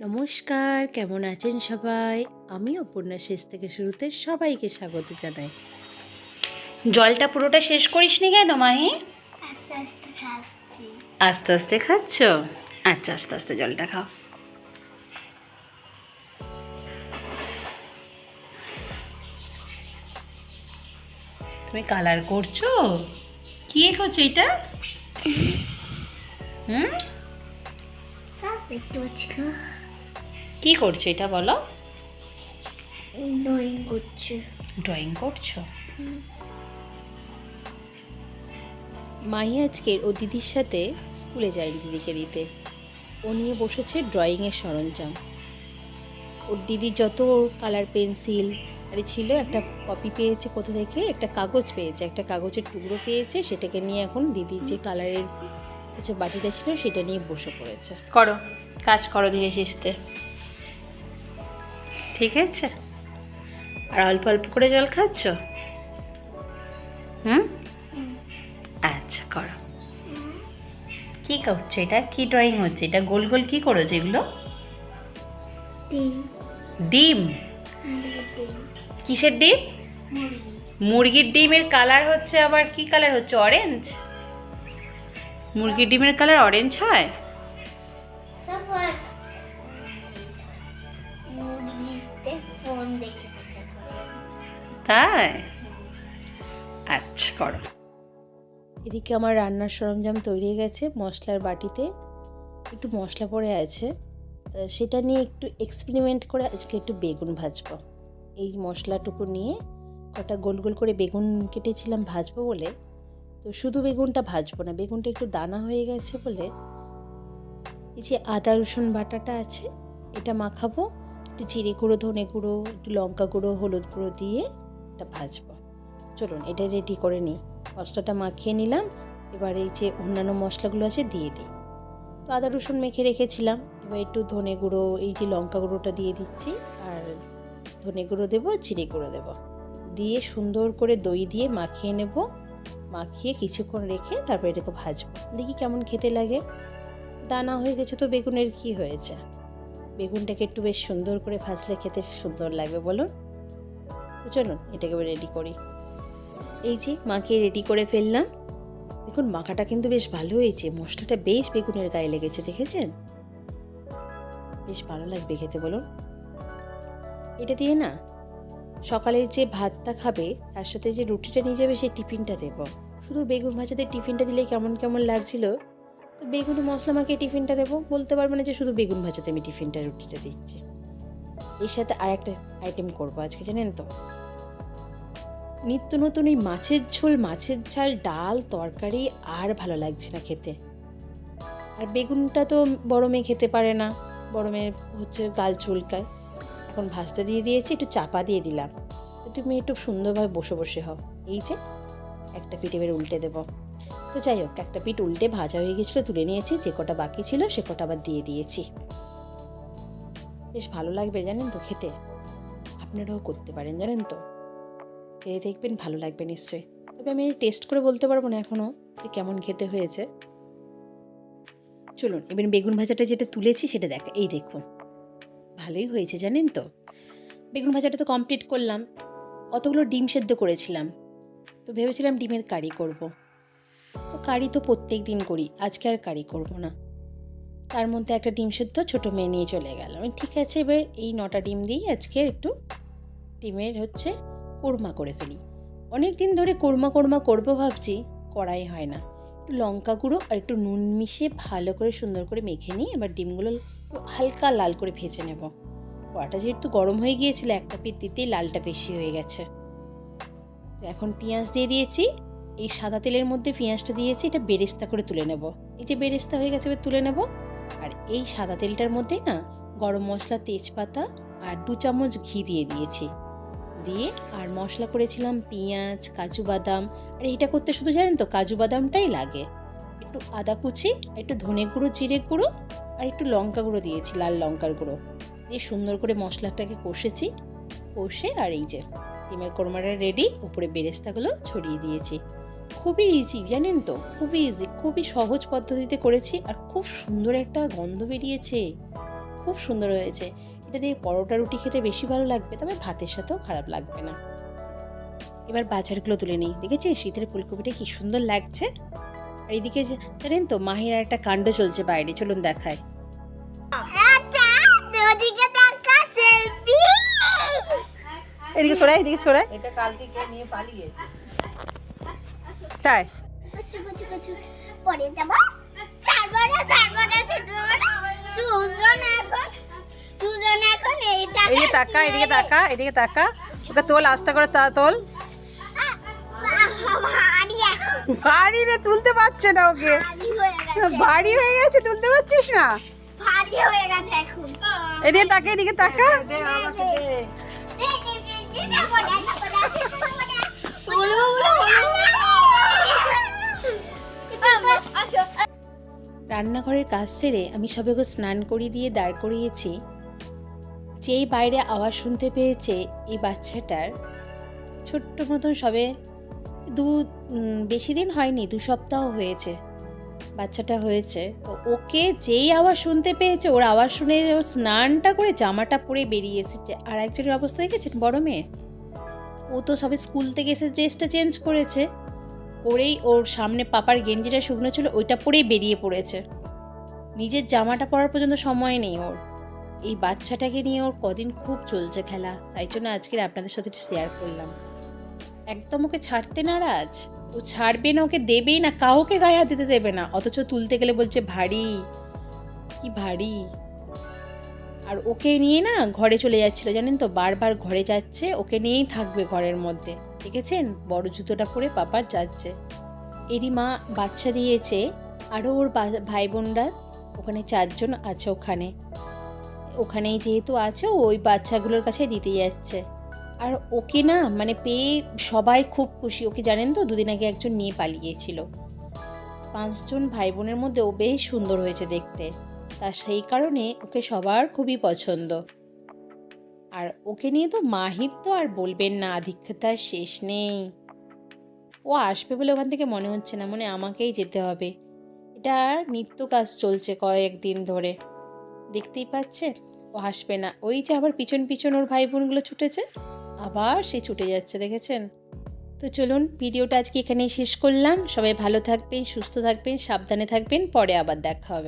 নমস্কার, কেমন আছেন সবাই? আমি অপর্ণা শেষ থেকে শুরুতে সবাইকে স্বাগত জানাই। জলটা পুরোটা শেষ করিসনি কেন মাহি? আস্তে আস্তে খাচ্ছি। আস্তে আস্তে খাচ্ছ? আচ্ছা, আস্তে আস্তে জলটা খাও। তুমি কালার করছো? কি করছো এটা? সব দেখতে পাচ্ছি না। কি করছো এটা বলো? ড্রয়িং করছি। ড্রয়িং করছো? মাহি আজকের ও দিদির সাথে স্কুলে যায়নি দিদিকে দিতে। ও নিয়ে বসেছে ড্রয়িংয়ের সরঞ্জাম। ওর দিদির যত কালার পেন্সিল ছিল, একটা কপি পেয়েছে কোথা থেকে, একটা কাগজ পেয়েছে, একটা কাগজের টুকরো পেয়েছে, সেটাকে নিয়ে এখন দিদির যে কালারের বাটিটা ছিল সেটা নিয়ে বসে পড়েছে। করো, কাজ করো ধীরে সুস্থে, ঠিক আছে? আর অল্প অল্প করে জল খাচ্ছ? আচ্ছা, করো। কি করছো এটা? কি ড্রয়িং হচ্ছে এটা? গোল গোল কি করেছো এগুলো? ডিম। ডিম? কিসের ডিম? মুরগির ডিমের কালার হচ্ছে আবার কি কালার হচ্ছে? অরেঞ্জ? মুরগির ডিমের কালার অরেঞ্জ হয়? ফোন দেখে দেখে তাই? আচ্ছা, করো। এদিকে আমার রান্নার সরঞ্জাম তৈরি হয়ে গেছে। মশলার বাটিতে একটু মশলা পড়ে আছে, সেটা নিয়ে একটু এক্সপেরিমেন্ট করে আজকে একটু বেগুন ভাজবো। এই মশলাটুকু নিয়ে কটা গোল গোল করে বেগুন কেটেছিলাম ভাজবো বলে, তো শুধু বেগুনটা ভাজবো না, বেগুনটা একটু দানা হয়ে গেছে বলে এই যে আদা রসুন বাটাটা আছে এটা মাখাবো, একটু জিরে গুঁড়ো, ধনে গুঁড়ো, একটু লঙ্কা গুঁড়ো, হলুদ গুঁড়ো দিয়ে এটা ভাজবো। চলুন এটা রেডি করে নিই। মশলাটা মাখিয়ে নিলাম, এবার এই যে অন্যান্য মশলাগুলো আছে দিয়ে দিই। তো আদা রসুন মেখে রেখেছিলাম, এবার একটু ধনে গুঁড়ো, এই যে লঙ্কা গুঁড়োটা দিয়ে দিচ্ছি, আর ধনে গুঁড়ো দেবো, জিরে গুঁড়ো দেবো, দিয়ে সুন্দর করে দই দিয়ে মাখিয়ে নেব। মাখিয়ে কিছুক্ষণ রেখে তারপর এটাকে ভাজবো, দেখি কেমন খেতে লাগে। দানা হয়ে গেছে তো বেগুনের কি হয়েছে, বেগুনটাকে একটু বেশ সুন্দর করে ভাজলে খেতে সুন্দর লাগবে বলুন। তো চলুন এটাকে রেডি করি। এই যে মাখিয়ে রেডি করে ফেললাম। দেখুন মাখাটা কিন্তু বেশ ভালো হয়েছে, মশলাটা বেশ বেগুনের গায়ে লেগেছে, দেখেছেন? বেশ ভালো লাগবে খেতে বলুন। এটা দিয়ে না সকালের যে ভাতটা খাবে তার সাথে যে রুটিটা নিয়ে যাবে সেই টিফিনটা দেব। শুধু বেগুন ভাজাতে টিফিনটা দিলে কেমন কেমন লাগছিল, তো বেগুন মশলা মাখিয়ে টিফিনটা দেবো। বলতে পারবো না যে শুধু বেগুন ভাজাতে আমি টিফিনটা রুটিটা দিচ্ছি। এর সাথে আর একটা আইটেম করবো আজকে, জানেন তো? নিত্য নতুন এই মাছের ঝোল, মাছের ঝাল, ডাল, তরকারি আর ভালো লাগছে না খেতে। আর বেগুনটা তো বড় মেয়ে খেতে পারে না, বড় মেয়ে হচ্ছে গাল চুলকায়। এখন ভাজতে দিয়ে দিয়েছি, একটু চাপা দিয়ে দিলাম, তুমি একটু সুন্দরভাবে বসে বসে হও। এই যে একটা পিঠ এবার উল্টে দেবো। তো যাই হোক, একটা পিঠ উল্টে ভাজা হয়ে গেছিলো, তুলে নিয়েছি, যে কটা বাকি ছিল সে কটা আবার দিয়ে দিয়েছি। বেশ ভালো লাগবে জানেন তো খেতে, আপনারাও করতে পারেন জানেন তো, খেয়ে দেখবেন ভালো লাগবে নিশ্চয়ই। তবে আমি টেস্ট করে বলতে পারবো না এখনও যে কেমন খেতে হয়েছে। চলুন এবার বেগুন ভাজাটা যেটা তুলেছি সেটা দেখা, এই দেখুন ভালোই হয়েছে জানেন তো। বেগুন ভাজাটা তো কমপ্লিট করলাম। কতগুলো ডিম সেদ্ধ করেছিলাম, তো ভেবেছিলাম ডিমের কারি করব। তো কারি তো প্রত্যেক দিন করি, আজকে আর কারি করব না। তার মধ্যে একটা ডিম সেদ্ধ ছোটো মেয়ে নিয়ে চলে গেল। আমি ঠিক আছে এবার এই 9টা ডিম দিয়েই আজকে একটু ডিমের হচ্ছে কোরমা করে ফেলি। অনেক দিন ধরে কোরমা করবো ভাবছি, করাই হয় না। একটু লঙ্কা গুঁড়ো আর একটু নুন মিশিয়ে ভালো করে সুন্দর করে মেখে নিই। এবার ডিমগুলো হালকা লাল করে ভেজে নেব। কড়াটা যেহেতু গরম হয়ে গিয়েছিল, একটা পিঠ দিতেই লালটা বেশি হয়ে গেছে। তো এখন পেঁয়াজ দিয়ে দিয়েছি, এই সাদা তেলের মধ্যে পেঁয়াজটা দিয়েছি, এটা বেরেস্তা করে তুলে নেব। এই যে বেরেস্তা হয়ে গেছে এবার তুলে নেব। আর এই সাদা তেলটার মধ্যে না গরম মশলা, তেজপাতা আর 2 চামচ ঘি দিয়ে দিয়েছি। দিয়ে আর মশলা করেছিলাম পেঁয়াজ, কাজু বাদাম। আর এটা করতে শুধু জানেন তো কাজু বাদামটাই লাগে, একটু আদা কুচি, একটু ধনে গুঁড়ো, জিরে গুঁড়ো আর একটু লঙ্কা গুঁড়ো দিয়েছি, লাল লঙ্কার গুঁড়ো দিয়ে সুন্দর করে মশলাটাকে কষেছি। কষে আর এই যে ডিমের কোরমাটা রেডি, উপরে বেরেস্তাগুলো ছড়িয়ে দিয়েছি। খুবই ইজি জানেন তো, খুবই ইজি, খুবই সহজ পদ্ধতিতে করেছি আর খুব সুন্দর একটা গন্ধ বেরিয়েছে। খুব সুন্দর হয়েছে। এটা দিয়ে পরোটা রুটি খেতে বেশি ভালো লাগবে, তবে ভাতের সাথেও খারাপ লাগবে না। এবার বাজারগুলো তুলে নিই। দেখেছি শীতের ফুলকপিটা কি সুন্দর লাগছে। আর এদিকে জানেন তো মাহির আর একটা কাণ্ড চলছে বাইরে, চলুন দেখায়। এদিকে সরাই, এদিকে সরাই। এটা কালকে কে নিয়ে পালিয়েছে? তাই পরে যাবো সুজন এখন এইটা এদিকে তাকা, এদিকে তাকা, এদিকে তাকা। ওকে তোল, আস্তে করে তোল। ভারী এখন ভারী রে, তুলতে পারছে না ওকে। ভারী হয়ে গেছে ভারী হয়ে গেছে, তুলতে পারছিস না। ভারী হয়ে গেছে এখন এদিকে তাকা, এদিকে তাকা। রান্নাঘরের কাজ সেরে আমি সবাইকে স্নান করিয়ে দিয়ে দাঁড় করিয়েছি। যেই বাইরে আওয়াজ শুনতে পেয়েছে এই বাচ্চাটার, ছোট্ট মতন সবে বেশি দিন হয়নি, 2 সপ্তাহ হয়েছে বাচ্চাটা হয়েছে। তো ওকে যেই আওয়াজ শুনতে পেয়েছে, ওর আওয়াজ শুনে ও স্নানটা করে জামাটা পরে বেরিয়ে এসেছে। আর একজনের অবস্থা দেখেছেন, বড় মেয়ে, ও তো সবে স্কুল থেকে এসে ড্রেসটা চেঞ্জ করেছে, করেই ওর সামনে পাপার গেঞ্জিটা শুকনো ছিল, ওইটা পরেই বেরিয়ে পড়েছে। নিজের জামাটা পরার পর্যন্ত সময় নেই ওর। এই বাচ্চাটাকে নিয়ে ওর কদিন খুব চলছে খেলা, তাই জন্য আজকের আপনাদের সাথে একটু শেয়ার করলাম। একদম ওকে ছাড়তে নারাজ, ও ছাড়বে না, ওকে দেবেই না, কাউকে গায়ে হাত দিতে দেবে না। অথচ তুলতে গেলে বলছে ভারী, কি ভারী। আর ওকে নিয়ে না ঘরে চলে যাচ্ছিল, জানেন তো, বারবার ঘরে যাচ্ছে, ওকে নিয়েই থাকবে ঘরের মধ্যে। দেখেছেন বড় জুতোটা পরে পাপার যাচ্ছে। এরই মা বাচ্চা দিয়েছে, আরও ওর ভাই বোনরা ওখানে 4 জন আছে। ওখানেই যেহেতু আছে, ওই বাচ্চাগুলোর কাছে দিতে যাচ্ছে। আর ওকে না মানে পেয়ে সবাই খুব খুশি। ওকে জানেন তো 2 দিন আগে একজন নিয়ে পালিয়েছিল। 5 জন ভাই বোনের মধ্যে ও বেশ সুন্দর হয়েছে দেখতে, তা সেই কারণে ওকে সবার খুবই পছন্দ। আর ওকে নিয়ে তো মাহির তো আর বলবেন না, আধিক্যতার শেষ নেই। ও আসবে বলে ওখান থেকে মনে হচ্ছে না, মনে আমাকেই যেতে হবে। এটা নিত্য কাজ চলছে কয়েকদিন ধরে, দেখতেই পাচ্ছে। ও আসবে না, ওই যে আবার পিছন পিছন ওর ভাই বোনগুলো ছুটেছে, আবার সে ছুটে যাচ্ছে, দেখেছেন তো। চলুন ভিডিওটা আজকে এখানেই শেষ করলাম। সবাই ভালো থাকবেন, সুস্থ থাকবেন, সাবধানে থাকবেন। পরে আবার দেখা হবে।